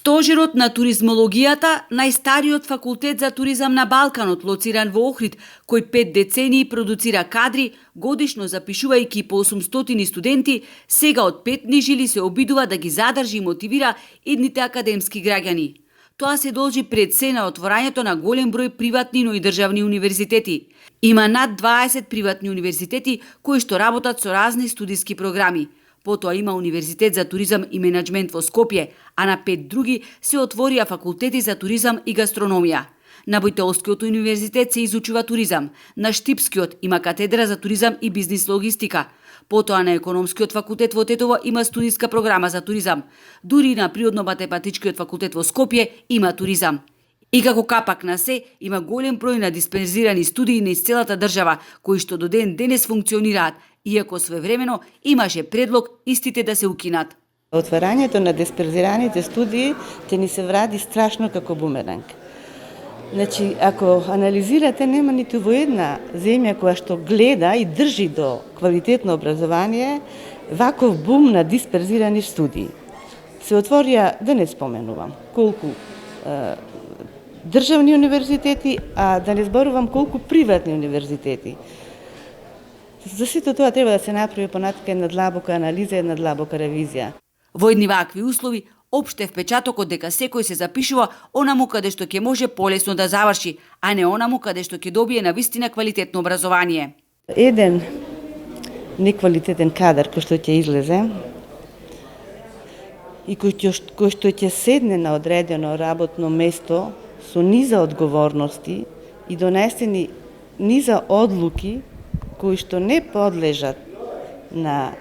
Стожерот на туризмологијата, најстариот факултет за туризам на Балканот, лоциран во Охрид, кој 5 децении продуцира кадри, годишно запишувајќи по 800 студенти, сега од 5 нижили се обидува да ги задржи и мотивира идните академски граѓани. Тоа се должи пред се на отворањето на голем број приватни, но и државни универзитети. Има над 20 приватни универзитети кои што работат со разни студиски програми. Потоа има Универзитет за туризам и менаџмент во Скопје, а на 5 други се отворија факултети за туризам и гастрономија. На Бојтеолскиот универзитет се изучува туризам, на Штипскиот има катедра за туризам и бизнис логистика. Потоа на Економскиот факултет во Тетово има студиска програма за туризам. Дури на Природно-математичкиот факултет во Скопје има туризам. И како капак на се, има голем број на дисперзирани студии низ целата држава, кои што до ден денес функционираат, иако своевремено имаше предлог истите да се укинат. Отварањето на дисперзираните студии ќе ни се вради страшно како бумеранг. Значи, ако анализирате, нема ниту во една земја која што гледа и држи до квалитетно образование, ваков бум на дисперзирани студии. Се отворија, да не споменувам, колку државни универзитети, а да не зборувам колку приватни универзитети. За сето тоа треба да се направи понатака една длабока анализа, една длабока ревизија. Во едни вакви услови, опште впечатокот дека секој се запишува онаму каде што ќе може полесно да заврши, а не онаму каде што ќе добие навистина квалитетно образование. Еден неквалитетен кадар кој што ќе излезе и кој што ќе седне на одредено работно место со низа одговорности и донесени низа одлуки кои што не подлежат на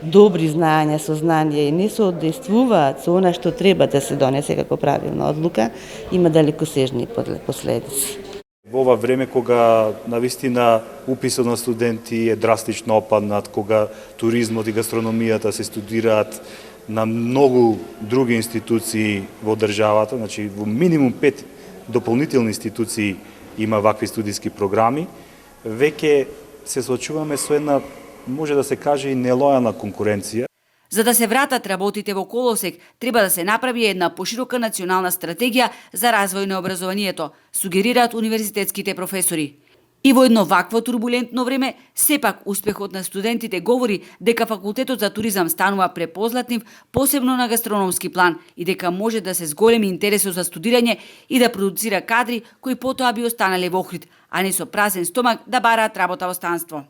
добри знаења, сознание и не соодействуваат со она што треба да се донесе како правилна одлука, има далекосежни последици. Во ова време кога навистина уписот на студенти е драстично опаднат, кога туризмот и гастрономијата се студираат на многу други институции во државата, значи во минимум 5 дополнителни институции има вакви студиски програми, веќе се соочуваме со една, може да се каже, и нелојална конкуренција. За да се вратат работите во колосек, треба да се направи една поширока национална стратегија за развој на образованието, сугерираат универзитетските професори. И во едно вакво турбулентно време, сепак успехот на студентите говори дека факултетот за туризам станува препознатлив, посебно на гастрономски план, и дека може да се зголеми интересот за студирање и да продуцира кадри кои потоа би останале во Охрид, а не со празен стомак да бараат работа во странство.